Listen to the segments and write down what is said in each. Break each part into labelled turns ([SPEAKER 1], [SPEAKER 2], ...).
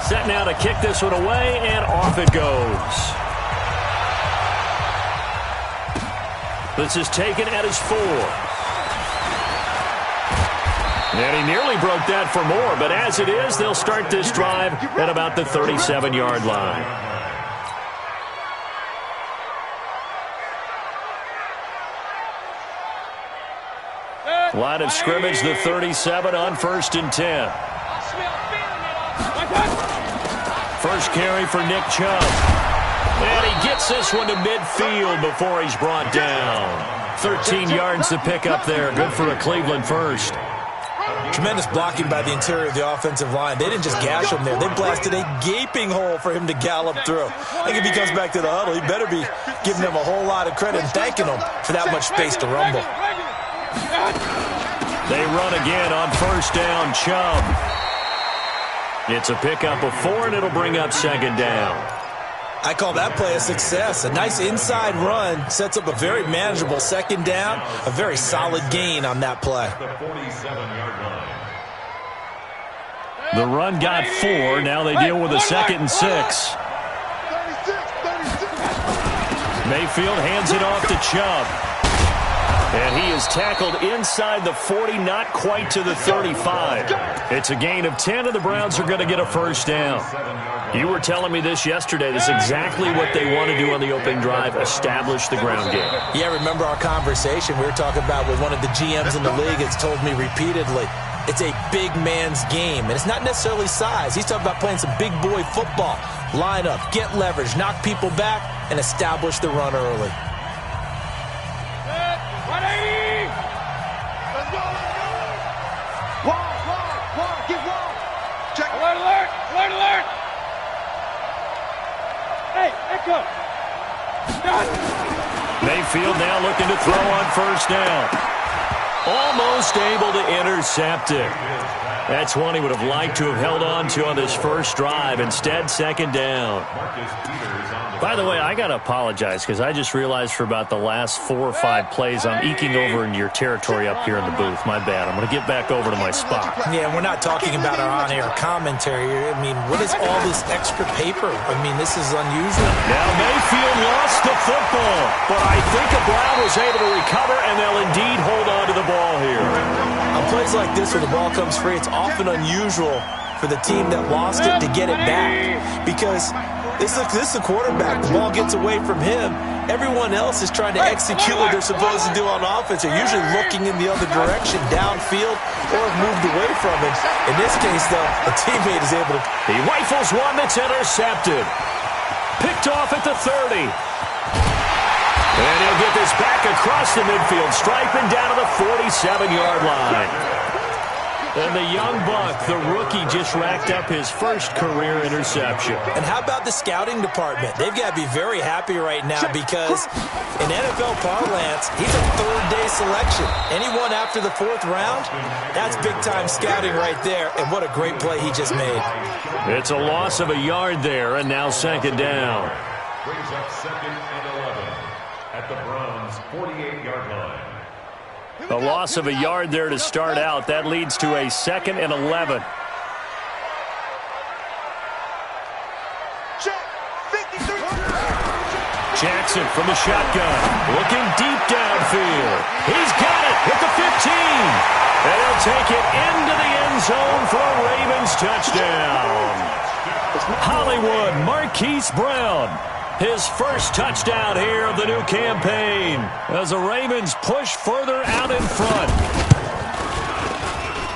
[SPEAKER 1] Set now to kick this one away, and off it goes. This is taken at his 4. And he nearly broke that for more, but as it is, they'll start this drive at about the 37-yard line. Line of scrimmage, the 37 on 1st and 10. First carry for Nick Chubb. And he gets this one to midfield before he's brought down. 13 yards to pick up there. Good for a Cleveland first.
[SPEAKER 2] Tremendous blocking by the interior of the offensive line. They didn't just gash him there. They blasted a gaping hole for him to gallop through. I think if he comes back to the huddle, he better be giving them a whole lot of credit and thanking them for that much space to rumble.
[SPEAKER 1] They run again on 1st down, Chubb. It's a pickup of 4, and it'll bring up 2nd down.
[SPEAKER 2] I call that play a success. A nice inside run sets up a very manageable 2nd down. A very solid gain on that play.
[SPEAKER 1] The run got 4. Now they deal with a 2nd and 6. Mayfield hands it off to Chubb. And he is tackled inside the 40, not quite to the 35. It's a gain of 10, and the Browns are going to get a 1st down. You were telling me this yesterday. This is exactly what they want to do on the opening drive, establish the ground game.
[SPEAKER 2] Yeah, remember our conversation we were talking about with one of the GMs in the league has told me repeatedly. It's a big man's game, and it's not necessarily size. He's talking about playing some big boy football. Line up, get leverage, knock people back, and establish the run early.
[SPEAKER 3] Alert! Hey, Echo!
[SPEAKER 1] Mayfield now looking to throw on 1st down. Almost able to intercept it. That's one he would have liked to have held on to on this first drive. Instead, 2nd down. By the way, I got to apologize because I just realized for about the last 4 or 5 plays I'm eking over into your territory up here in the booth. My bad. I'm going to get back over to my spot.
[SPEAKER 2] Yeah, we're not talking about our on-air commentary. I mean, what is all this extra paper? I mean, this is unusual.
[SPEAKER 1] Now Mayfield lost the football, but I think the Brown was able to recover, and they'll indeed hold on to the ball here.
[SPEAKER 2] On plays like this where the ball comes free, it's often unusual for the team that lost it to get it back because this is the quarterback. The ball gets away from him. Everyone else is trying to execute what they're supposed to do on offense. They're usually looking in the other direction, downfield, or have moved away from it. In this case, though, a teammate is able to...
[SPEAKER 1] He rifles one that's intercepted. Picked off at the 30. And he'll get this back across the midfield stripe and down to the 47-yard line. And the young buck, the rookie, just racked up his first career interception.
[SPEAKER 2] And how about the scouting department? They've got to be very happy right now because in NFL parlance, he's a third-day selection. Anyone after the 4th round, that's big-time scouting right there. And what a great play he just made.
[SPEAKER 1] It's a loss of a yard there, and now 2nd down.
[SPEAKER 4] Brings up 2nd and 11 at the Browns' 48-yard line.
[SPEAKER 1] A loss of a yard there to start out. That leads to a 2nd and 11. Jackson from the shotgun. Looking deep downfield. He's got it at the 15. And he'll take it into the end zone for a Ravens touchdown. Hollywood Marquise Brown. His first touchdown here of the new campaign as the Ravens push further out in front.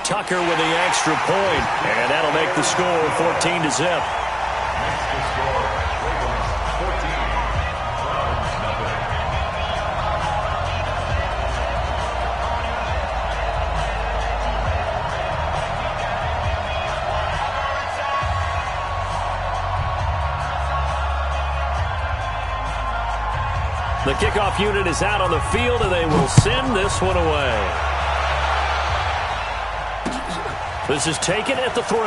[SPEAKER 1] Tucker with the extra point, and that'll make the score 14-0. The kickoff unit is out on the field, and they will send this one away. This is taken at the 3.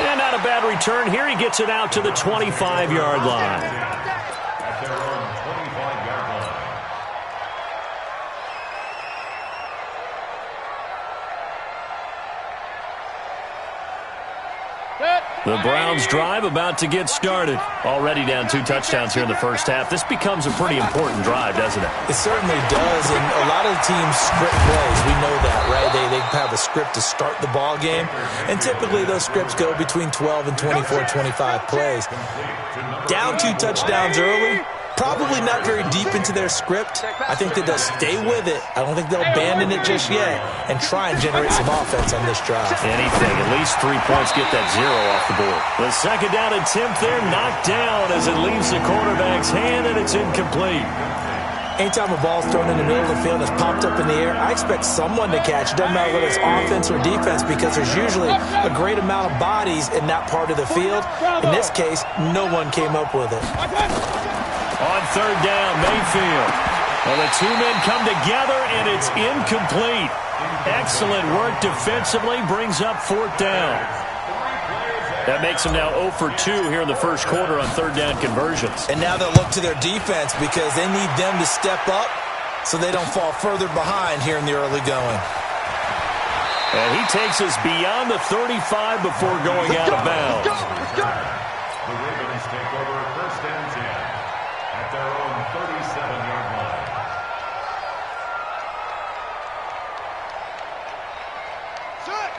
[SPEAKER 1] And not a bad return here. He gets it out to the 25-yard line. The Browns drive about to get started. Already down 2 touchdowns here in the first half. This becomes a pretty important drive, doesn't it?
[SPEAKER 2] It certainly does, and a lot of the teams script plays. We know that, right? They have a script to start the ball game, and typically those scripts go between 12 and 24, 25 plays. Down 2 touchdowns early, probably not very deep into their script. I think that they'll stay with it. I don't think they'll abandon it just yet and try and generate some offense on this drive.
[SPEAKER 1] Anything, at least 3 points, get that 0 off the board. The second down attempt there, knocked down as it leaves the quarterback's hand, and it's incomplete.
[SPEAKER 2] Anytime a ball's thrown in the middle of the field and it's popped up in the air, I expect someone to catch it. Doesn't matter whether it's offense or defense, because there's usually a great amount of bodies in that part of the field. In this case, no one came up with it.
[SPEAKER 1] On third down, Mayfield. Well, the 2 men come together, and it's incomplete. Excellent work defensively, brings up 4th down. That makes them now 0 for 2 here in the first quarter on third down conversions.
[SPEAKER 2] And now they'll look to their defense because they need them to step up so they don't fall further behind here in the early going.
[SPEAKER 1] And he takes us beyond the 35 before going out of bounds.
[SPEAKER 4] The Ravens take over first and 10 at their own 37-yard line.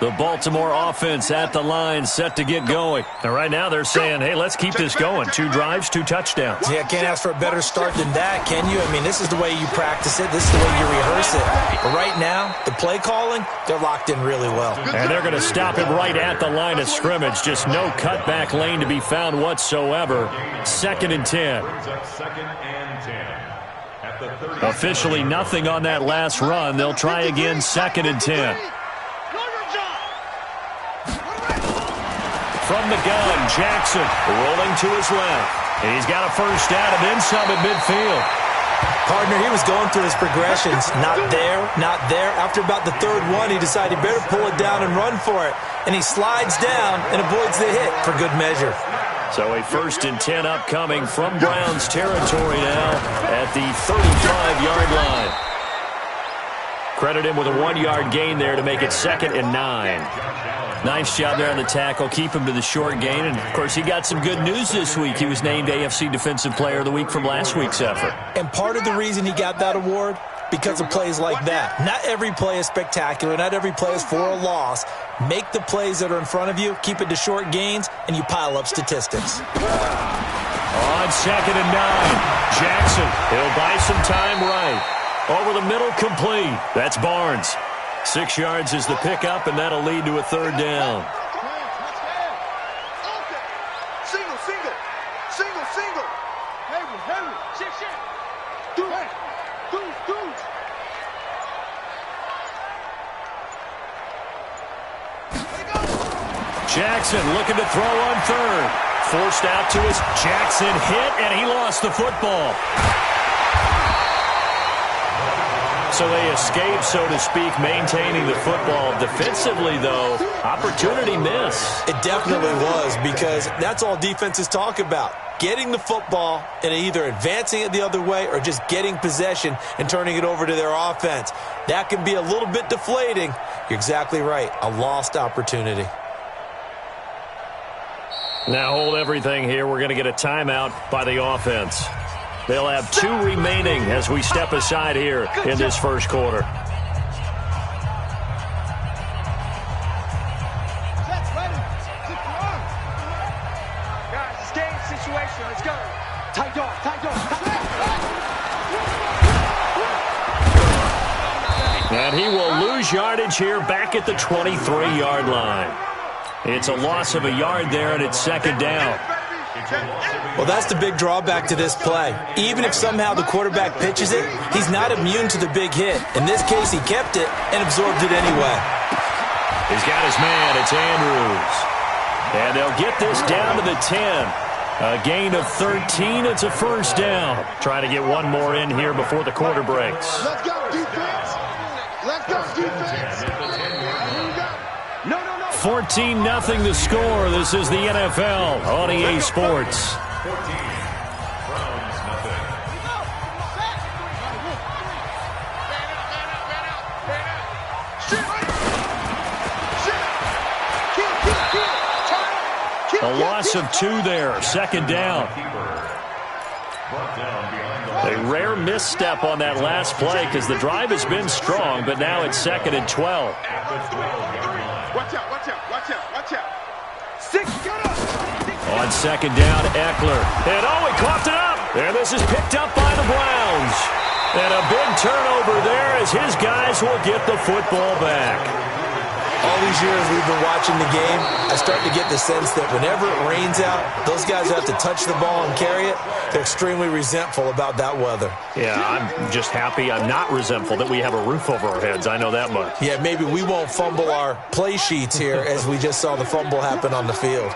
[SPEAKER 1] The Baltimore offense at the line, set to get going. And right now they're saying, hey, let's keep this going. 2 drives, 2 touchdowns.
[SPEAKER 2] Yeah, can't ask for a better start than that, can you? I mean, this is the way you practice it. This is the way you rehearse it. But right now, the play calling, they're locked in really well.
[SPEAKER 1] And they're going to stop him right at the line of scrimmage. Just no cutback lane to be found whatsoever. 2nd and 10.
[SPEAKER 4] Second and 10 at the 30.
[SPEAKER 1] Officially nothing on that last run. They'll try again, 2nd and 10. From the gun, Jackson rolling to his left. He's got a first down and then some at midfield.
[SPEAKER 2] Partner, he was going through his progressions. Not there, not there. After about the 3rd one, he decided he better pull it down and run for it. And he slides down and avoids the hit for good measure.
[SPEAKER 1] So a 1st and 10 upcoming from Browns territory now at the 35-yard line. Credit him with a 1-yard gain there to make it 2nd and 9. Nice job there on the tackle. Keep him to the short gain. And, of course, he got some good news this week. He was named AFC Defensive Player of the Week from last week's effort.
[SPEAKER 2] And part of the reason he got that award, because of plays like that. Not every play is spectacular. Not every play is for a loss. Make the plays that are in front of you, keep it to short gains, and you pile up statistics.
[SPEAKER 1] On 2nd and 9, Jackson. He'll buy some time right. Over the middle, complete. That's Barnes. 6 yards is the pickup, and that'll lead to a 3rd down.
[SPEAKER 3] Single, single. Single, single. Heavy, heavy. Shit, shit. Dude.
[SPEAKER 1] Jackson looking to throw on 3rd. Forced out to his Jackson hit, and he lost the football. So they escape, so to speak, maintaining the football. Defensively, though, opportunity miss.
[SPEAKER 2] It definitely was, because that's all defenses talk about. Getting the football and either advancing it the other way or just getting possession and turning it over to their offense. That can be a little bit deflating. You're exactly right. A lost opportunity.
[SPEAKER 1] Now hold everything here. We're going to get a timeout by the offense. They'll have 2 remaining as we step aside here in this first quarter.
[SPEAKER 3] Guys, it's game situation. Let's go. Tight dog.
[SPEAKER 1] And he will lose yardage here back at the 23-yard line. It's a loss of a yard there, and it's 2nd down.
[SPEAKER 2] Well, that's the big drawback to this play. Even if somehow the quarterback pitches it, he's not immune to the big hit. In this case, he kept it and absorbed it anyway.
[SPEAKER 1] He's got his man. It's Andrews. And they'll get this down to the 10. A gain of 13. It's a first down. Trying to get one more in here before the quarter breaks.
[SPEAKER 3] Let's go, defense. Let's go, defense.
[SPEAKER 1] 14-0 the score. This is the NFL on EA Sports.
[SPEAKER 4] 14. Browns, nothing.
[SPEAKER 3] Kill.
[SPEAKER 1] A loss of 2 there, second down. A rare misstep on that last play because the drive has been strong, but now it's 2nd and 12.
[SPEAKER 3] Watch out, watch out, watch out, watch out. 6, get up.
[SPEAKER 1] On 2nd down, Eckler. And he coughed it up. And this is picked up by the Browns. And a big turnover there as his guys will get the football back.
[SPEAKER 2] All these years we've been watching the game, I start to get the sense that whenever it rains out, those guys who have to touch the ball and carry it, they're extremely resentful about that weather.
[SPEAKER 1] Yeah, I'm just happy I'm not resentful that we have a roof over our heads. I know that much.
[SPEAKER 2] Yeah, maybe we won't fumble our play sheets here as we just saw the fumble happen on the field.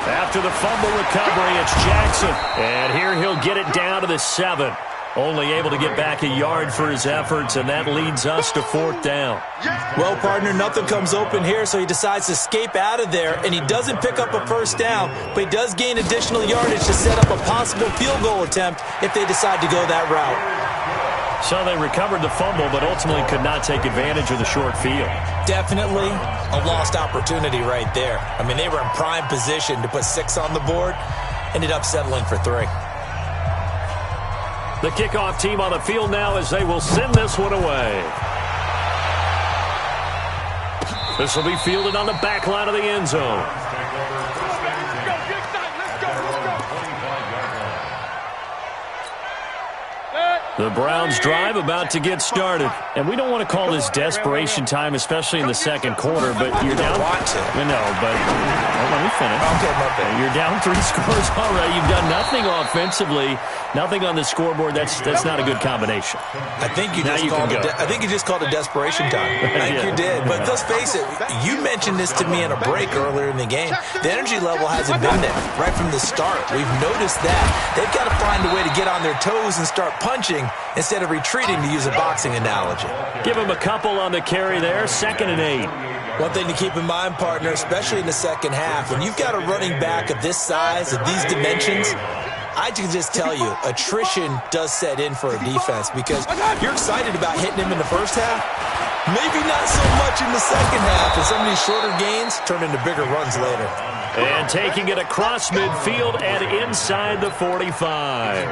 [SPEAKER 1] After the fumble recovery, it's Jackson. And here he'll get it down to the 7. Only able to get back a yard for his efforts, and that leads us to 4th down.
[SPEAKER 2] Well, partner, nothing comes open here, so he decides to escape out of there, and he doesn't pick up a first down, but he does gain additional yardage to set up a possible field goal attempt if they decide to go that route.
[SPEAKER 1] So they recovered the fumble, but ultimately could not take advantage of the short field.
[SPEAKER 2] Definitely a lost opportunity right there. I mean, they were in prime position to put 6 on the board, ended up settling for 3.
[SPEAKER 1] The kickoff team on the field now as they will send this one away. This will be fielded on the back line of the end zone. The Browns drive about to get started. And we don't want to call this desperation time, especially in the second quarter, but you're down. No, but let me finish.
[SPEAKER 2] Okay.
[SPEAKER 1] You're down 3 scores already. You've done nothing offensively, nothing on the scoreboard. That's not a good combination.
[SPEAKER 2] I think you just called it desperation time. I think you did. But let's face it, you mentioned this to me in a break earlier in the game. The energy level hasn't been there right from the start. We've noticed that. They've got to find a way to get on their toes and start punching instead of retreating, to use a boxing analogy.
[SPEAKER 1] Give him a couple on the carry there, 2nd and 8.
[SPEAKER 2] One thing to keep in mind, partner, especially in the second half, when you've got a running back of this size, of these dimensions, I can just tell you, attrition does set in for a defense because you're excited about hitting him in the first half. Maybe not so much in the second half, and some of these shorter gains turn into bigger runs later.
[SPEAKER 1] And taking it across midfield and inside the 45.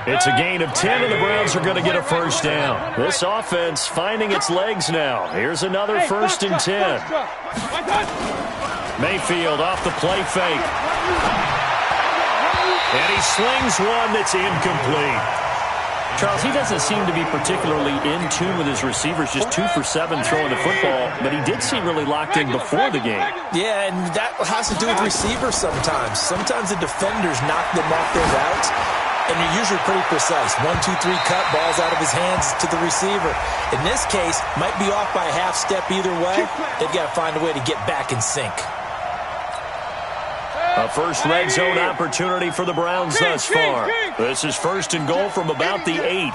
[SPEAKER 1] It's a gain of 10, and the Browns are going to get a first down. This offense finding its legs now. Here's another 1st and 10. Mayfield off the play fake. And he slings one that's incomplete. Charles, he doesn't seem to be particularly in tune with his receivers, just 2 for 7 throwing the football, but he did seem really locked in before the game.
[SPEAKER 2] Yeah, and that has to do with receivers sometimes. Sometimes the defenders knock them off their routes, and you're usually pretty precise. 1, 2, 3 cut, balls out of his hands to the receiver. In this case, might be off by a half step either way. They've got to find a way to get back in sync.
[SPEAKER 1] A first red zone opportunity for the Browns thus far. This is 1st and goal from about the 8.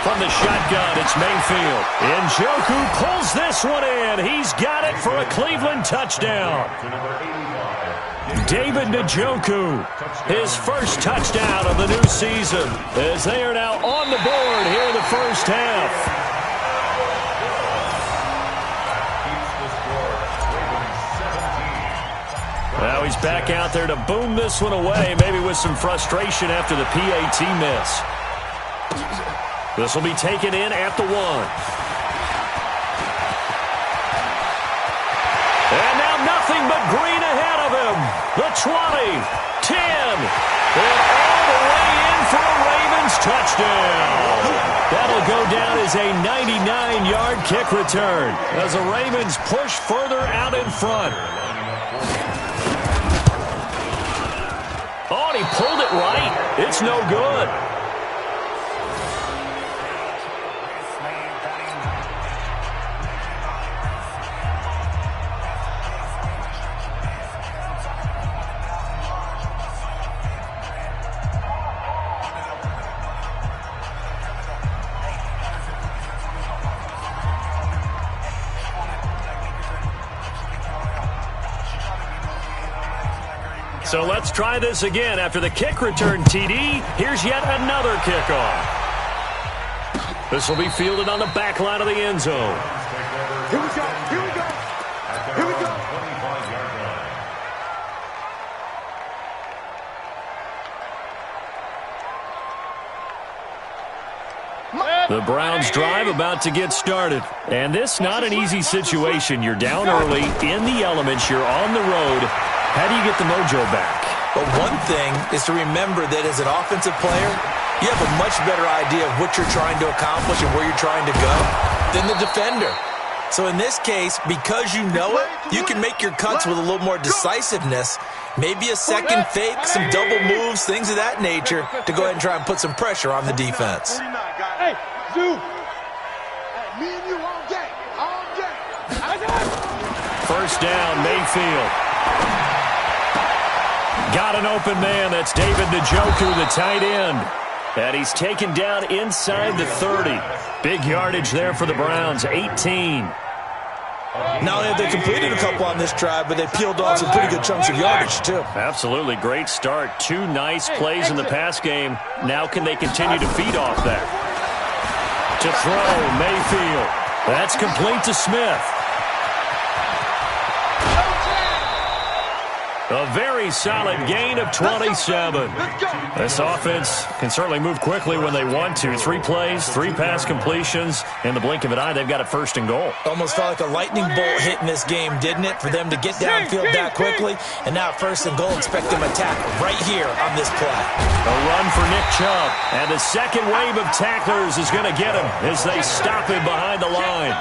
[SPEAKER 1] From the shotgun, it's Mayfield. Njoku pulls this one in. He's got it for a Cleveland touchdown. David Njoku, his first touchdown of the new season, as they are now on the board here in the first half. Now he's back out there to boom this one away, maybe with some frustration after the PAT miss. This will be taken in at the 1. And now nothing but green ahead of him. The 20, 10, and all the way in for a Ravens touchdown. That'll go down as a 99-yard kick return as the Ravens push further out in front. Oh, and he pulled it right. It's no good. So let's try this again. After the kick return, TD, here's yet another kickoff. This will be fielded on the back line of the end zone.
[SPEAKER 3] Here we go. Here we go. Here we go.
[SPEAKER 4] 25-yard line.
[SPEAKER 1] The Browns drive about to get started. And this not an easy situation. You're down early, in the elements, you're on the road. How do you get the mojo back?
[SPEAKER 2] But one thing is to remember that as an offensive player, you have a much better idea of what you're trying to accomplish and where you're trying to go than the defender. So in this case, because you know it, you can make your cuts with a little more decisiveness. Maybe a second fake, some double moves, things of that nature to go ahead and try and put some pressure on the defense.
[SPEAKER 3] Hey, Zoo. Hey, me and you all day. All day.
[SPEAKER 1] First down, Mayfield. Got an open man. That's David Njoku, the tight end. And he's taken down inside the 30. Big yardage there for the Browns, 18.
[SPEAKER 2] Not only have they completed a couple on this drive, but they peeled off some pretty good chunks of yardage, too.
[SPEAKER 1] Absolutely great start. Two nice plays in the pass game. Now can they continue to feed off that? To throw, Mayfield. That's complete to Smith. A very solid gain of 27. This offense can certainly move quickly when they want to. 3 plays, 3 pass completions. In the blink of an eye, they've got it first and goal.
[SPEAKER 2] Almost felt like a lightning bolt hit in this game, didn't it? For them to get downfield that quickly. And now first and goal, expect them to attack right here on this play.
[SPEAKER 1] A run for Nick Chubb. And the second wave of tacklers is going to get him as they stop him behind the line.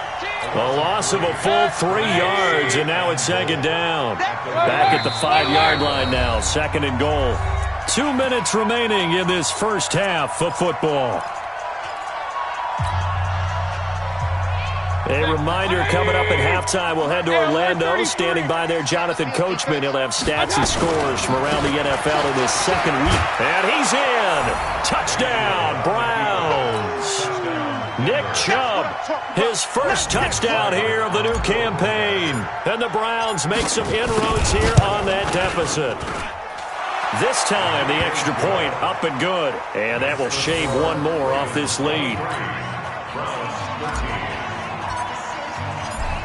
[SPEAKER 1] A loss of a full 3 yards, and now it's second down. Back at the 5-yard line now, second and goal. 2 minutes remaining in this first half of football. A reminder, coming up at halftime, we'll head to Orlando. Standing by there, Jonathan Coachman. He'll have stats and scores from around the NFL in his second week. And he's in. Touchdown, Browns. Nick Chubb, his first touchdown here of the new campaign. And the Browns make some inroads here on that deficit. This time, the extra point up and good. And that will shave one more off this lead.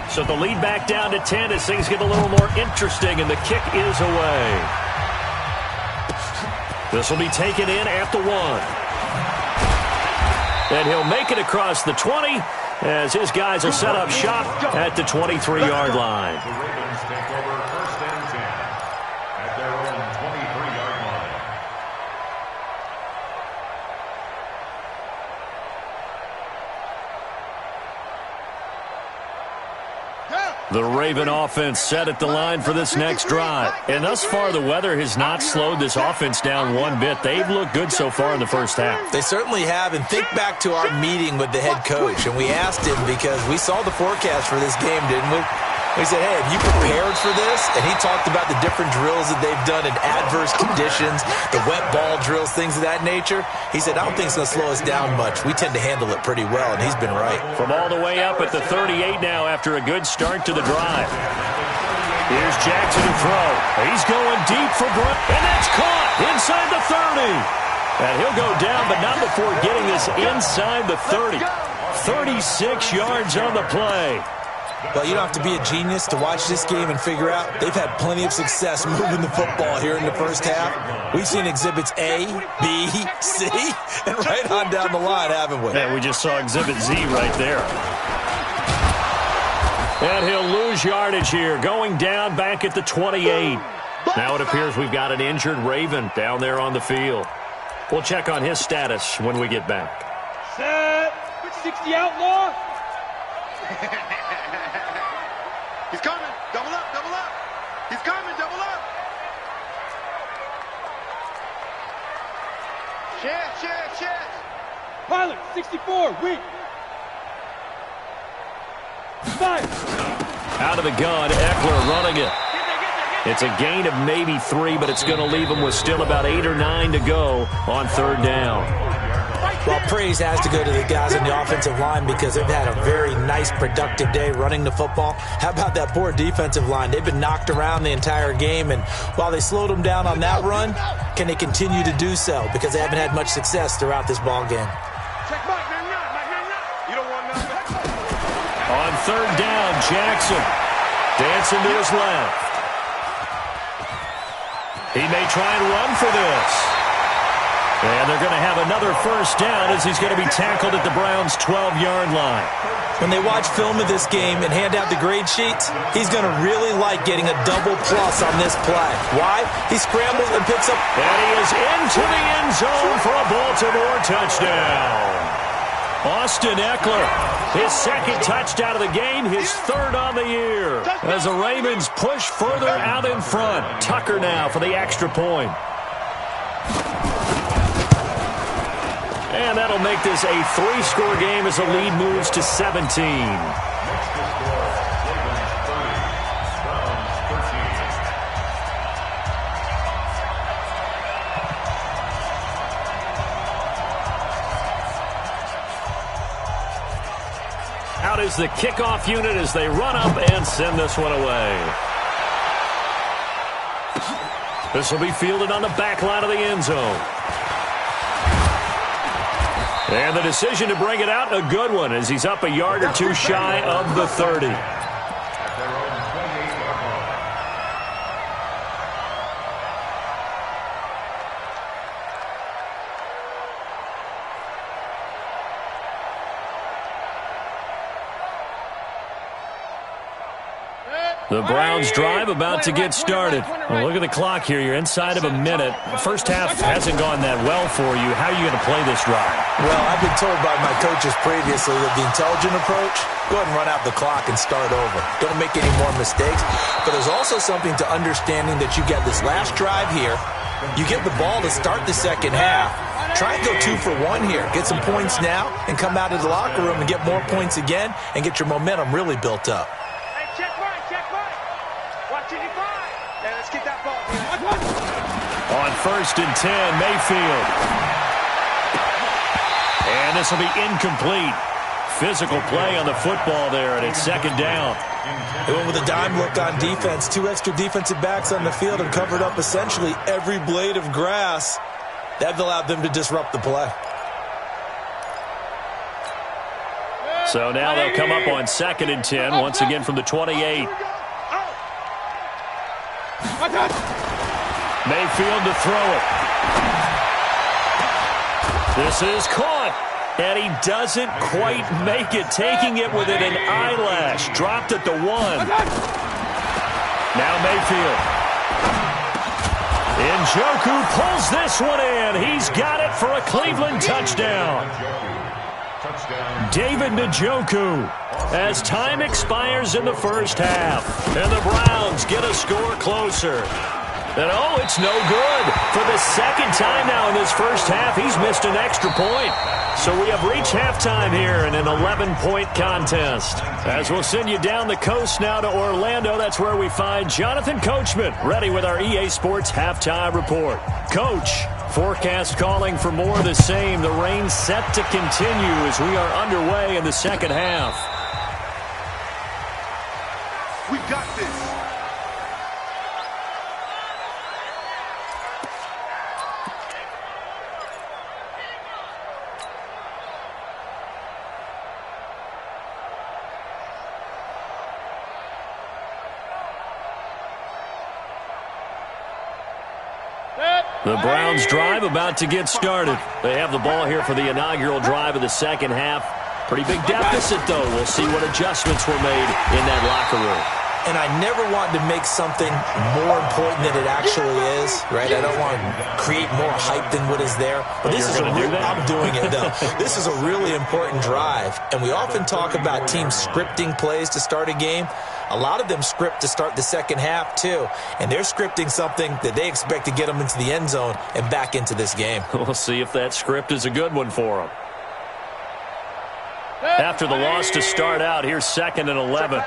[SPEAKER 1] So the lead back down to 10 as things get a little more interesting, and the kick is away. This will be taken in at the 1. And he'll make it across the 20 as his guys will set up shop at the 23-yard line.
[SPEAKER 4] The Ravens take over first and 10 at their own 23-yard line.
[SPEAKER 1] The Raven offense set at the line for this next drive. And thus far, the weather has not slowed this offense down one bit. They've looked good so far in the first half.
[SPEAKER 2] They certainly have. And think back to our meeting with the head coach. And we asked him because we saw the forecast for this game, didn't we? We said, hey, have you prepared for this? And he talked about the different drills that they've done in adverse conditions, the wet ball drills, things of that nature. He said, I don't think it's going to slow us down much. We tend to handle it pretty well, and he's been right.
[SPEAKER 1] From all the way up at the 38 now after a good start to the drive. Here's Jackson to throw. He's going deep for Brown, and that's caught inside the 30. And he'll go down, but not before getting this inside the 30. 36 yards on the play.
[SPEAKER 2] Well, you don't have to be a genius to watch this game and figure out they've had plenty of success moving the football here in the first half. We've seen exhibits A, B, C, and right on down the line, haven't we?
[SPEAKER 1] Yeah, we just saw exhibit Z right there. And he'll lose yardage here, going down back at the 28. Now it appears we've got an injured Raven down there on the field. We'll check on his status when we get back.
[SPEAKER 5] Set. 60 outlaw.
[SPEAKER 3] He's coming. Double up, double up. He's coming, double up. Share.
[SPEAKER 5] Pilot, 64, weak. 5.
[SPEAKER 1] Out of the gun, Eckler running it. It's a gain of maybe 3, but it's going to leave them with still about 8 or 9 to go on third down.
[SPEAKER 2] Well, praise has to go to the guys on the offensive line because they've had a very nice, productive day running the football. How about that poor defensive line? They've been knocked around the entire game, and while they slowed them down on that run, can they continue to do so? Because they haven't had much success throughout this ball game.
[SPEAKER 3] Check back, man. You don't want nothing.
[SPEAKER 1] On third down. Jackson dancing to his left. He may try and run for this. And they're going to have another first down as he's going to be tackled at the Browns' 12-yard line.
[SPEAKER 2] When they watch film of this game and hand out the grade sheets, he's going to really like getting a double plus on this play. Why? He scrambles and picks up.
[SPEAKER 1] And he is into the end zone for a Baltimore touchdown. Austin Eckler, his second touchdown of the game, his third on the year. As the Ravens push further out in front. Tucker now for the extra point. And that'll make this a 3-score game as the lead moves to 17. Out is the kickoff unit as they run up and send this one away. This will be fielded on the back line of the end zone. And the decision to bring it out, a good one, as he's up a yard or two shy of the 30. The Browns drive about to get started. Well, look at the clock here. You're inside of a minute. The first half hasn't gone that well for you. How are you going to play this drive?
[SPEAKER 2] Well, I've been told by my coaches previously that the intelligent approach, go ahead and run out the clock and start over. Don't make any more mistakes. But there's also something to understanding that you get this last drive here. You get the ball to start the second half. Try and go 2 for 1 here. Get some points now and come out of the locker room and get more points again and get your momentum really built up.
[SPEAKER 1] On 1st and 10, Mayfield. And this will be incomplete. Physical play on the football there, and it's second down.
[SPEAKER 2] They went with a dime look on defense. 2 extra defensive backs on the field and covered up essentially every blade of grass. That allowed them to disrupt the play.
[SPEAKER 1] So now they'll come up on 2nd and 10, once again from the 28. Mayfield to throw it. This is caught. And he doesn't quite make it, taking it within an eyelash. Dropped at the 1. Now Mayfield. Njoku pulls this one in. He's got it for a Cleveland touchdown. David Njoku, as time expires in the first half. And the Browns get a score closer. And oh, it's no good. For the second time now in this first half, he's missed an extra point. So we have reached halftime here in an 11-point contest. As we'll send you down the coast now to Orlando, that's where we find Jonathan Coachman, ready with our EA Sports Halftime Report. Coach, forecast calling for more of the same. The rain set to continue as we are underway in the second half.
[SPEAKER 3] We got this.
[SPEAKER 1] The Browns drive about to get started. They have the ball here for the inaugural drive of the second half. Pretty big deficit, though. We'll see what adjustments were made in that locker room.
[SPEAKER 2] And I never want to make something more important than it actually is, right? I don't want to create more hype than what is there. But this is I'm doing it, though. This is a really important drive. And we often talk about teams scripting plays to start a game. A lot of them script to start the second half, too. And they're scripting something that they expect to get them into the end zone and back into this game.
[SPEAKER 1] We'll see if that script is a good one for them. After the loss to start out, here's 2nd and 11.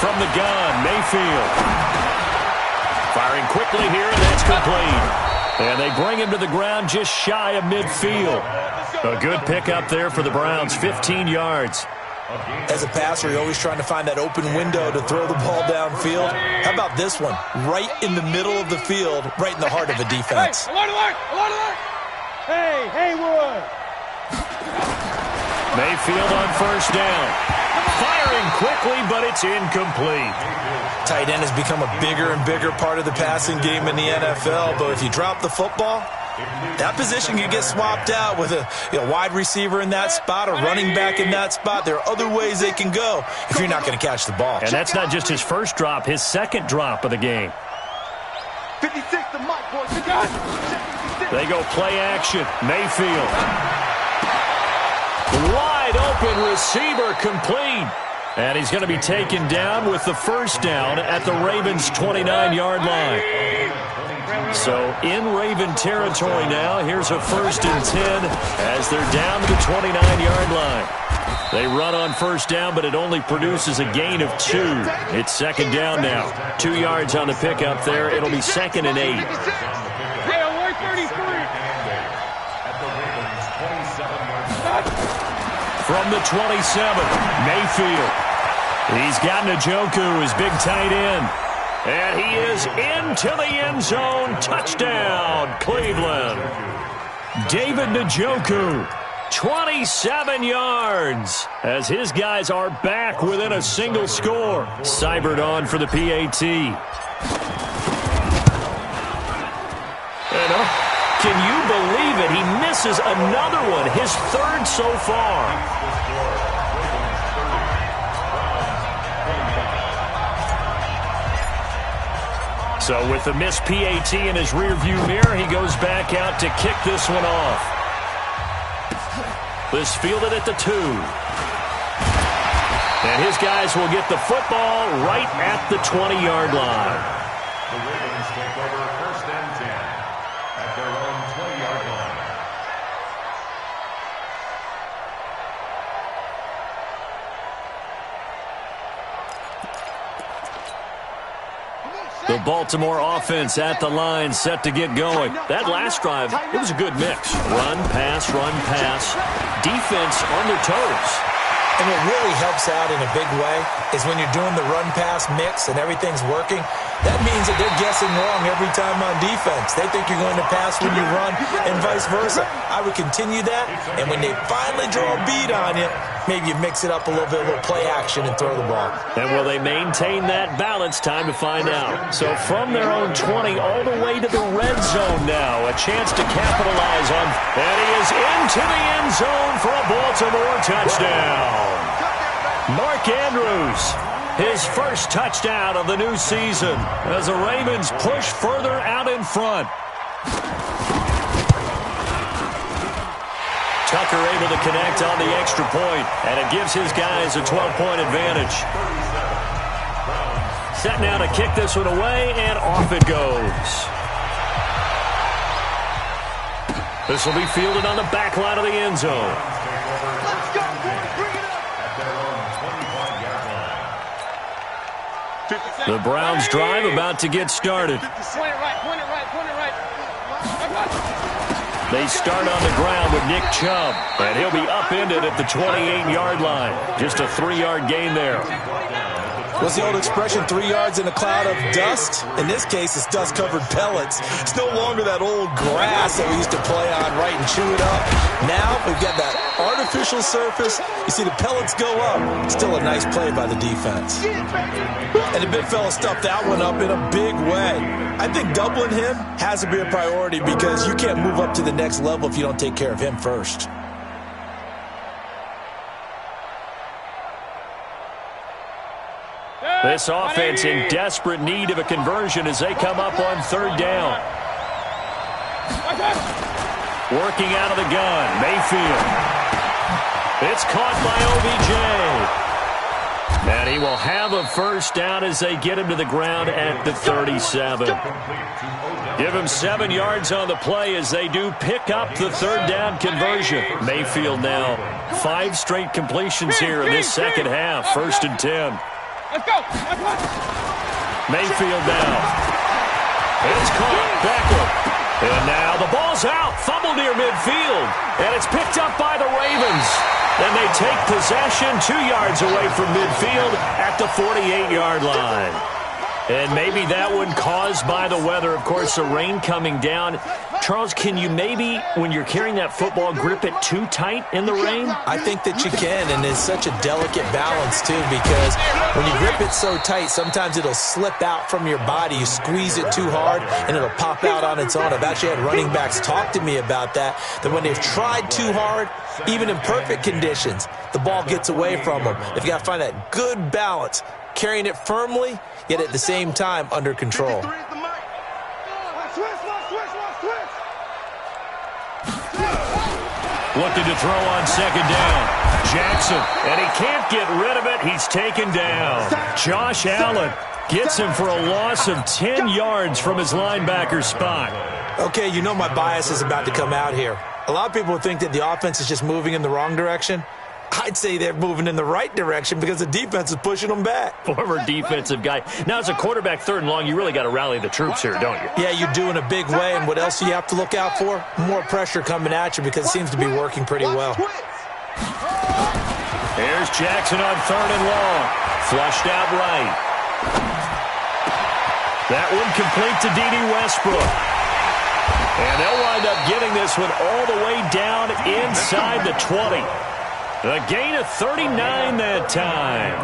[SPEAKER 1] From the gun, Mayfield. Firing quickly here, and that's complete. And they bring him to the ground just shy of midfield. A good pickup there for the Browns, 15 yards.
[SPEAKER 2] As a passer, you're always trying to find that open window to throw the ball downfield. How about this one? Right in the middle of the field, right in the heart of a defense.
[SPEAKER 5] Hey, Haywood!
[SPEAKER 1] Mayfield on first down. Firing quickly, but it's incomplete.
[SPEAKER 2] Tight end has become a bigger and bigger part of the passing game in the NFL, but if you drop the football, that position can get swapped out with a wide receiver in that spot, a running back in that spot. There are other ways they can go if you're not going to catch the ball.
[SPEAKER 1] And that's not just his first drop, his second drop of the game.
[SPEAKER 3] 56 to Mike, boys.
[SPEAKER 1] They go play action. Mayfield. Wide open receiver complete. And he's going to be taken down with the first down at the Ravens' 29-yard line. So in Raven territory now, here's a 1st and 10 as they're down to the 29-yard line. They run on first down, but it only produces a gain of 2. It's second down now. 2 yards on the pickup there. It'll be 2nd and 8.
[SPEAKER 5] Hey, 133!
[SPEAKER 1] From the 27, Mayfield. He's got Njoku, his big tight end. And he is into the end zone. Touchdown, Cleveland. David Njoku, 27 yards, as his guys are back within a single score. Seibert on for the PAT. And can you believe it? He misses another one, his 3rd so far. So with the missed PAT in his rearview mirror, he goes back out to kick this one off. This fielded at the 2. And his guys will get the football right at the 20-yard line.
[SPEAKER 4] The Ravens take over 1st and 10 at their own 20-yard line.
[SPEAKER 1] The Baltimore offense at the line, set to get going. That last drive, it was a good mix. Run, pass, defense on their toes.
[SPEAKER 2] And what really helps out in a big way is when you're doing the run-pass mix and everything's working, that means that they're guessing wrong every time on defense. They think you're going to pass when you run and vice versa. I would continue that, and when they finally draw a beat on you, maybe you mix it up a little bit, a little play action, and throw the ball.
[SPEAKER 1] And will they maintain that balance? Time to find out. So from their own 20 all the way to the red zone now, a chance to capitalize on. And he is into the end zone for a Baltimore touchdown. Mark Andrews, his first touchdown of the new season as the Ravens push further out in front. Tucker able to connect on the extra point, and it gives his guys a 12-point advantage. Set now to kick this one away, and off it goes. This will be fielded on the back line of the end zone.
[SPEAKER 3] Let's go, boys. Bring it up.
[SPEAKER 4] At their own 25-yard line.
[SPEAKER 1] The Browns drive about to get started.
[SPEAKER 5] Point it right, point it right, point it right.
[SPEAKER 1] They start on the ground with Nick Chubb, and he'll be upended at the 28-yard line. Just a 3-yard gain there.
[SPEAKER 2] What's the old expression, 3 yards in a cloud of dust? In this case, it's dust-covered pellets. It's no longer that old grass that we used to play on, right, and chew it up. Now we've got that artificial surface. You see the pellets go up. Still a nice play by the defense. And the big fella stuffed that one up in a big way. I think doubling him has to be a priority because you can't move up to the next level if you don't take care of him first.
[SPEAKER 1] This offense in desperate need of a conversion as they come up on 3rd down. Working out of the gun, Mayfield. It's caught by OBJ. And he will have a first down as they get him to the ground at the 37. Give him 7 yards on the play as they do pick up the 3rd down conversion. Mayfield now 5 straight completions here in this second half. 1st and 10.
[SPEAKER 5] Let's go.
[SPEAKER 1] Mayfield now. It's caught. Beckham. And now the ball's out. Fumble near midfield. And it's picked up by the Ravens. And they take possession 2 yards away from midfield at the 48-yard line. And maybe that one caused by the weather. Of course, the rain coming down. Charles, can you maybe, when you're carrying that football, grip it too tight in the rain?
[SPEAKER 2] I think that you can, and it's such a delicate balance, too, because when you grip it so tight, sometimes it'll slip out from your body. You squeeze it too hard, and it'll pop out on its own. I've actually had running backs talk to me about that when they've tried too hard, even in perfect conditions, the ball gets away from them. If you got to find that good balance, carrying it firmly, yet at the same time under control.
[SPEAKER 1] Looking to throw on second down. Jackson, and he can't get rid of it. He's taken down. Josh Allen gets him for a loss of 10 yards from his linebacker spot.
[SPEAKER 2] Okay, you know my bias is about to come out here. A lot of people think that the offense is just moving in the wrong direction. I'd say they're moving in the right direction because the defense is pushing them back.
[SPEAKER 1] Former defensive guy. Now, as a quarterback, 3rd and long, you really got to rally the troops here, don't you?
[SPEAKER 2] Yeah, you do in a big way. And what else do you have to look out for? More pressure coming at you because it seems to be working pretty well.
[SPEAKER 1] Here's Jackson on 3rd and long. Flushed out right. That one complete to D.D. Westbrook. And they'll wind up getting this one all the way down inside the 20. A gain of 39 that time.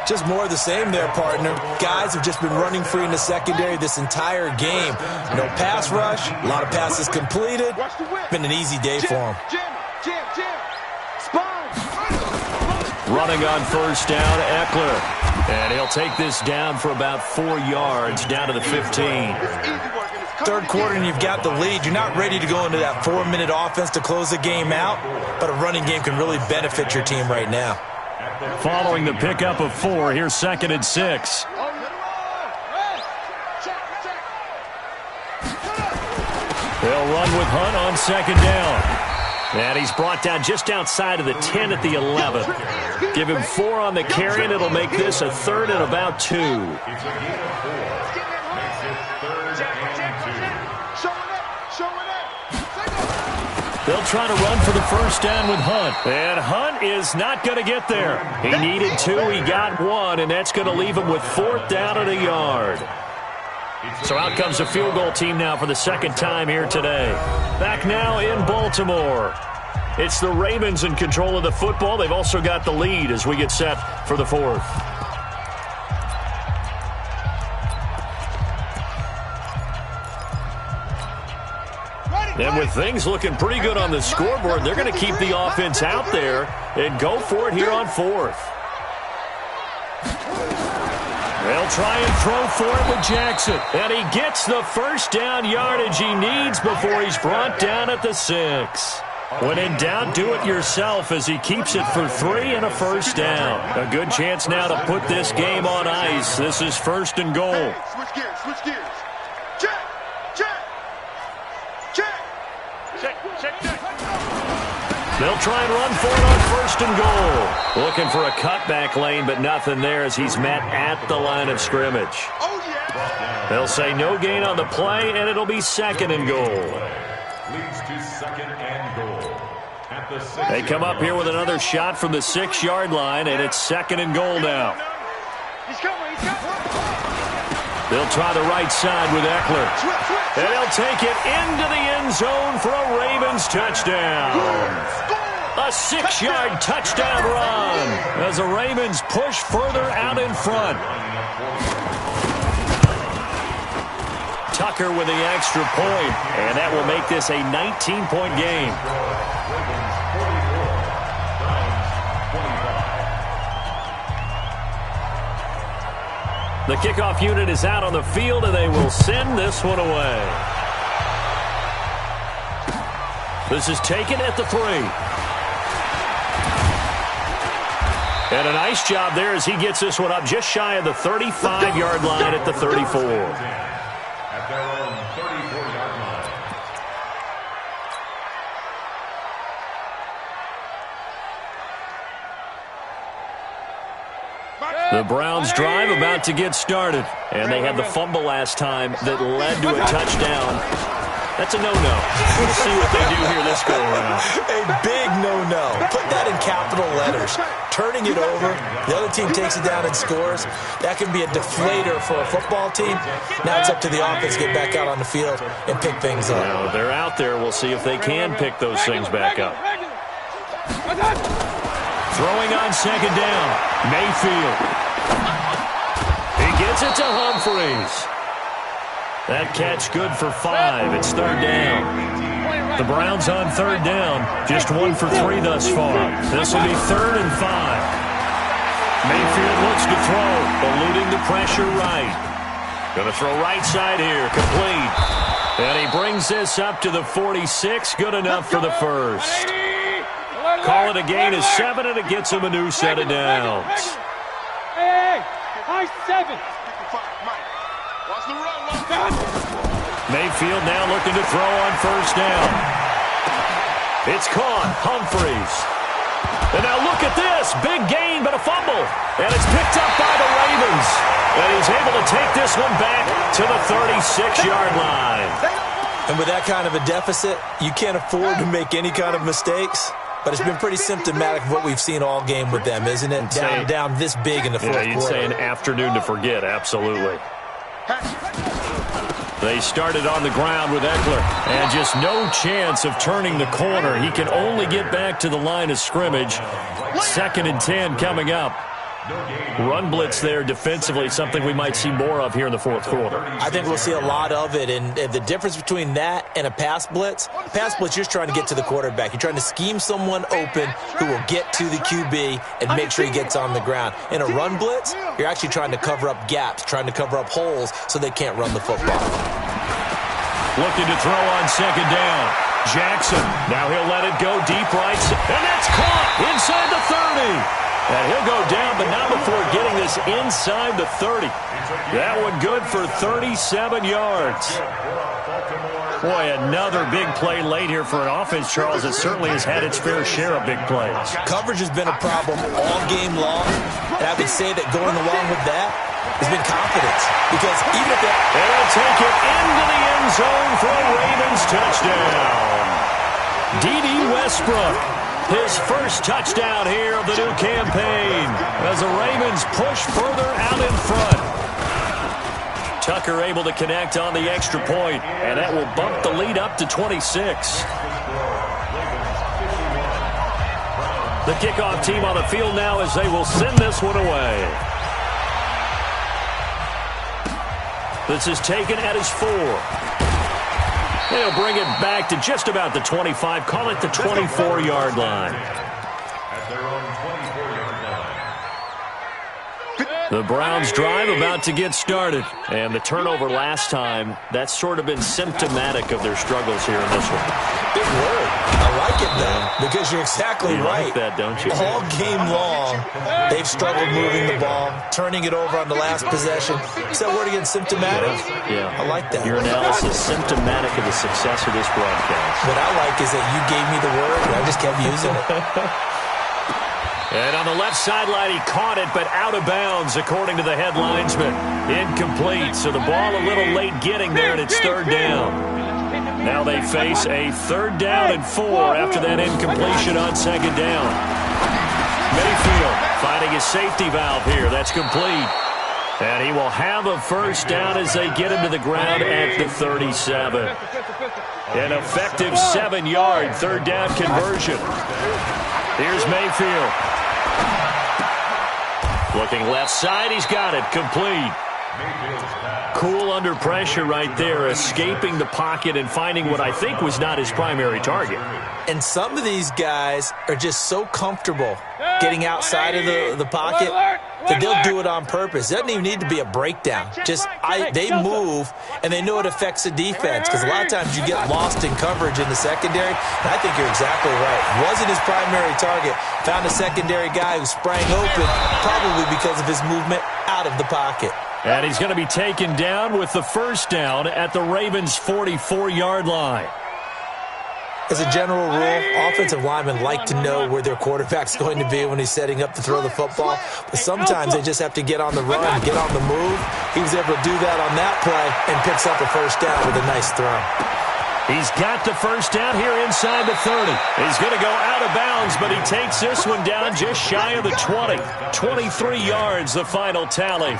[SPEAKER 2] Just more of the same there, partner. Guys have just been running free in the secondary this entire game. No pass rush, a lot of passes completed. Been an easy day for them.
[SPEAKER 1] Running on 1st down, Eckler. And he'll take this down for about 4 yards, down to the 15.
[SPEAKER 2] 3rd quarter and you've got the lead. You're not ready to go into that 4-minute offense to close the game out, but a running game can really benefit your team right now.
[SPEAKER 1] Following the pickup of 4, here's 2nd and 6. They'll run with Hunt on 2nd down. And he's brought down just outside of the 10 at the 11. Give him 4 on the carry, and it'll make this a 3rd and about 2.
[SPEAKER 4] It's a gain of 4. Makes it 3rd and 2.
[SPEAKER 1] They'll try to run for the 1st down with Hunt. And Hunt is not going to get there. He needed 2, he got 1, and that's going to leave him with 4th down at a yard. So out comes the field goal team now for the 2nd time here today. Back now in Baltimore. It's the Ravens in control of the football. They've also got the lead as we get set for the 4th. And with things looking pretty good on the scoreboard, they're going to keep the offense out there and go for it here on 4th. They'll try and throw for it with Jackson. And he gets the 1st down yardage he needs before he's brought down at the 6. When in doubt, do it yourself as he keeps it for 3 and a 1st down. A good chance now to put this game on ice. This is 1st and goal.
[SPEAKER 3] Hey, switch gears, switch gears. Check, check, check. Check, check, check.
[SPEAKER 1] They'll try and run for it on 1st and goal. Looking for a cutback lane, but nothing there as he's met at the line of scrimmage.
[SPEAKER 3] Oh, yeah.
[SPEAKER 1] They'll say no gain on the play, and it'll be 2nd and goal.
[SPEAKER 4] Leads to 2nd and goal. At the 6.
[SPEAKER 1] They come up here with another shot from the 6-yard line, and it's 2nd and goal now.
[SPEAKER 5] He's coming, he's coming.
[SPEAKER 1] They'll try the right side with Eckler. And they'll take it into the end zone for a Ravens touchdown. A 6-yard touchdown run as the Ravens push further out in front. Tucker with the extra point, and that will make this a 19-point game. The kickoff unit is out on the field, and they will send this one away. This is taken at the 3. And a nice job there as he gets this one up just shy of the 35-yard line at the 34.
[SPEAKER 4] At their own 34-yard line.
[SPEAKER 1] The Browns drive about to get started. And they had the fumble last time that led to a touchdown. That's a no-no. We'll see what they do here this go-around.
[SPEAKER 2] A big no-no. Put that in capital letters. Turning it over, the other team takes it down and scores. That can be a deflator for a football team. Now it's up to the offense to get back out on the field and pick things up.
[SPEAKER 1] Now they're out there. We'll see if they can pick those things back up. Throwing on second down, Mayfield. He gets it to Humphreys. That catch good for 5. It's third down. The Browns on third down. Just 1 for 3 thus far. This will be 3rd and 5. Mayfield looks to throw, eluding the pressure right. Going to throw right side here, complete. And he brings this up to the 46. Good enough for the first. Call it a gain of 7, and it gets him a new set of downs.
[SPEAKER 5] Hey, high 7.
[SPEAKER 1] Mayfield now looking to throw on first down. It's caught. Humphreys. And now look at this. Big gain, but a fumble. And it's picked up by the Ravens. And he's able to take this one back to the 36-yard line.
[SPEAKER 2] And with that kind of a deficit, you can't afford to make any kind of mistakes. But it's been pretty symptomatic of what we've seen all game with them, isn't it? Down this big in the fourth quarter.
[SPEAKER 1] You'd say an afternoon to forget, absolutely. They started on the ground with Eckler, and just no chance of turning the corner. He can only get back to the line of scrimmage. 2nd and 10 coming up. Run blitz there defensively, something we might see more of here in the fourth quarter.
[SPEAKER 2] I think we'll see a lot of it, and the difference between that and a pass blitz, you're just trying to get to the quarterback. You're trying to scheme someone open who will get to the QB and make sure he gets on the ground. In a run blitz, you're actually trying to cover up gaps, trying to cover up holes so they can't run the football.
[SPEAKER 1] Looking to throw on second down. Jackson, now he'll let it go deep right, and that's caught inside the 30. And he'll go down, but not before getting this inside the 30. That one good for 37 yards. Boy, another big play late here for an offense, Charles, that certainly has had its fair share of big plays.
[SPEAKER 2] Coverage has been a problem all game long, and I would say that going along with that has been confidence. Because even if
[SPEAKER 1] they'll take it into the end zone for a Ravens touchdown. D.D. Westbrook. His first touchdown here of the new campaign as the Ravens push further out in front. Tucker able to connect on the extra point, and that will bump the lead up to 26. The kickoff team on the field now as they will send this one away. This is taken at his 4. They'll bring it back to just about the 25. Call it the 24-yard line.
[SPEAKER 4] At their own 24-yard line.
[SPEAKER 1] The Browns drive about to get started. And the turnover last time, that's sort of been symptomatic of their struggles here in this one.
[SPEAKER 2] Big word. I like it, though, because you're exactly right.
[SPEAKER 1] Like that, don't you?
[SPEAKER 2] All game long, they've struggled moving the ball, turning it over on the last possession. Is that word again, symptomatic?
[SPEAKER 1] Yeah.
[SPEAKER 2] I like that.
[SPEAKER 1] Your analysis, symptomatic of the success of this broadcast.
[SPEAKER 2] What I like is that you gave me the word, and I just kept using it.
[SPEAKER 1] And on the left sideline, he caught it, but out of bounds, according to the head linesman. Incomplete, so the ball a little late getting there, and it's third down. Now they face a 3rd down and 4 after that incompletion on second down. Mayfield finding his safety valve here. That's complete. And he will have a first down as they get him to the ground at the 37. An effective 7-yard 3rd down conversion. Here's Mayfield. Looking left side, he's got it. Complete. Cool under pressure right there, escaping the pocket and finding what I think was not his primary target.
[SPEAKER 2] And some of these guys are just so comfortable getting outside of the pocket that they'll do it on purpose. It doesn't even need to be a breakdown. They move, and they know it affects the defense, because a lot of times you get lost in coverage in the secondary, and I think you're exactly right. Wasn't his primary target. Found a secondary guy who sprang open, probably because of his movement out of the pocket.
[SPEAKER 1] And he's going to be taken down with the first down at the Ravens' 44-yard line.
[SPEAKER 2] As a general rule, offensive linemen like to know where their quarterback's going to be when he's setting up to throw the football. But sometimes they just have to get on the run, get on the move. He was able to do that on that play and picks up a first down with a nice throw.
[SPEAKER 1] He's got the first down here inside the 30. He's going to go out of bounds, but he takes this one down just shy of the 20. 23 yards, the final tally.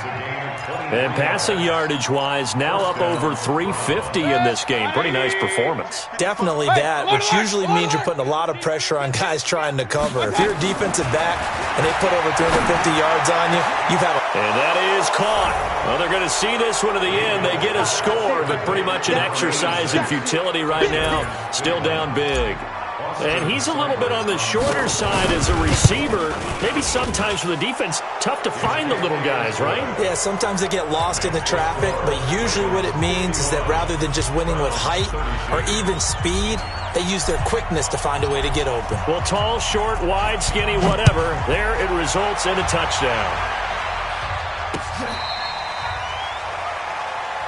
[SPEAKER 1] And passing yardage-wise, now up over 350 in this game. Pretty nice performance.
[SPEAKER 2] Definitely that, which usually means you're putting a lot of pressure on guys trying to cover. If you're a defensive back and they put over 350 yards on you, you've had a...
[SPEAKER 1] And that is caught. Well, they're going to see this one to the end. They get a score, but pretty much an exercise in futility right now. Still down big. And he's a little bit on the shorter side as a receiver. Maybe sometimes for the defense, tough to find the little guys, right?
[SPEAKER 2] Yeah, sometimes they get lost in the traffic, but usually what it means is that rather than just winning with height or even speed, they use their quickness to find a way to get open.
[SPEAKER 1] Well, tall, short, wide, skinny, whatever, there it results in a touchdown.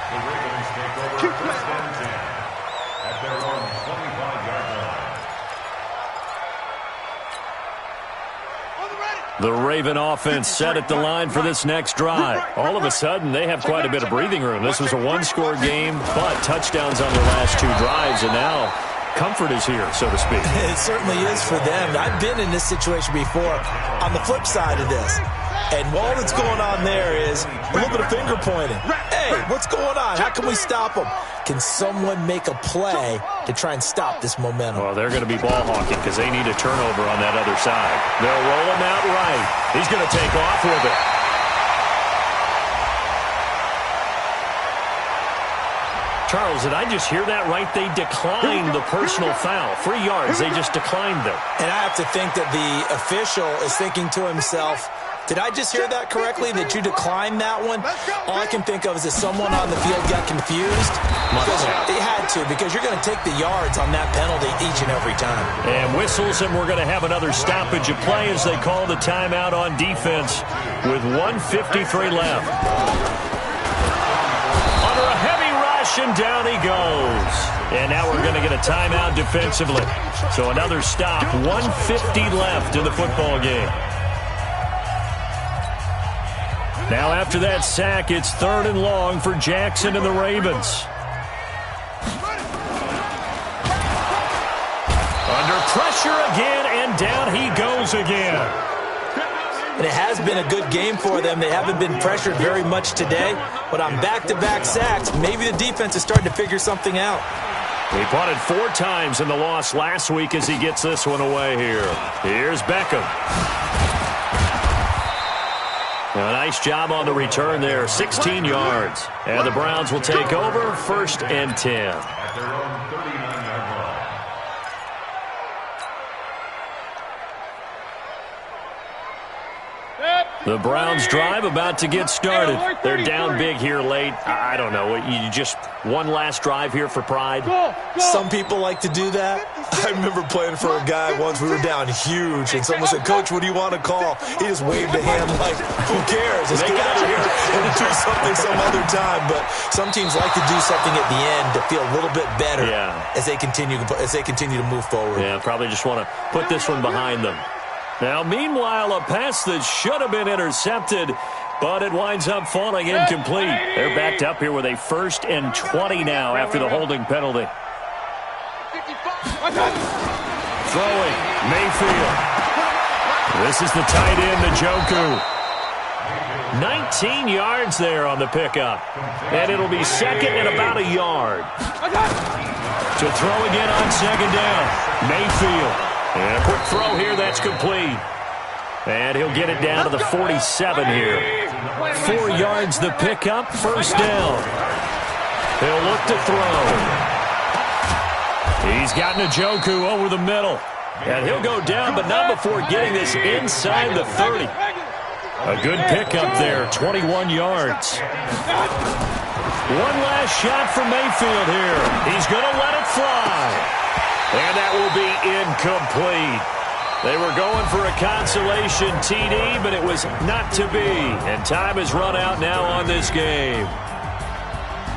[SPEAKER 4] The Ravens take over first and 10 at their own 25-yard line.
[SPEAKER 1] The Raven offense set at the line for this next drive. All of a sudden, they have quite a bit of breathing room. This was a one-score game, but touchdowns on their last two drives, and now comfort is here, so to speak.
[SPEAKER 2] It certainly is for them. I've been in this situation before on the flip side of this. And all that's going on there is a little bit of finger pointing. Hey, what's going on? How can we stop them? Can someone make a play to try and stop this momentum?
[SPEAKER 1] Well, they're going to be ball hawking because they need a turnover on that other side. They'll roll him out right. He's going to take off with it. Charles, did I just hear that right? They declined the personal foul. 3 yards, they just declined them.
[SPEAKER 2] And I have to think that the official is thinking to himself, did I just hear that correctly, that you declined that one? All I can think of is that someone on the field got confused. They had to, because you're going to take the yards on that penalty each and every time.
[SPEAKER 1] And whistles, and we're going to have another stoppage of play as they call the timeout on defense with 1:53 left. Under a heavy rush, and down he goes. And now we're going to get a timeout defensively. So another stop, 1:50 left in the football game. Now after that sack, it's 3rd and long for Jackson and the Ravens. Under pressure again, and down he goes again.
[SPEAKER 2] And it has been a good game for them. They haven't been pressured very much today, but on back-to-back sacks, maybe the defense is starting to figure something out.
[SPEAKER 1] He punted 4 times in the loss last week as he gets this one away here. Here's Beckham. A nice job on the return there, 16 yards. And the Browns will take over, 1st and 10.
[SPEAKER 4] At their own 39-yard line.
[SPEAKER 1] The Browns drive about to get started. They're down big here late. I don't know. You just one last drive here for pride?
[SPEAKER 2] Some people like to do that. I remember playing for a guy once. We were down huge, and someone said, "Coach, what do you want to call?" He just waved a hand like, who cares? Let's get out of here and do something some other time. But some teams like to do something at the end to feel a little bit better as they continue to move forward.
[SPEAKER 1] Yeah, probably just want to put this one behind them. Now, meanwhile, a pass that should have been intercepted, but it winds up falling incomplete. They're backed up here with a 1st and 20 now after the holding penalty. Throwing, Mayfield. This is the tight end, Njoku. 19 yards there on the pickup. And it'll be 2nd and about a yard. To throw again on 2nd down, Mayfield. And a quick throw here, that's complete. And he'll get it down to the 47 here. 4 yards the pickup, 1st down. He'll look to throw. He's got Njoku over the middle. And he'll go down, but not before getting this inside the 30. A good pickup there, 21 yards. One last shot from Mayfield here. He's going to let it fly. And that will be incomplete. They were going for a consolation TD, but it was not to be. And time has run out now on this game.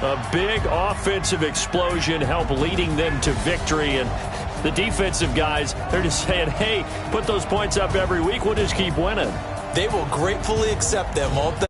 [SPEAKER 1] A big offensive explosion helped leading them to victory. And the defensive guys, they're just saying, hey, put those points up every week. We'll just keep winning.
[SPEAKER 2] They will gratefully accept them, won't they?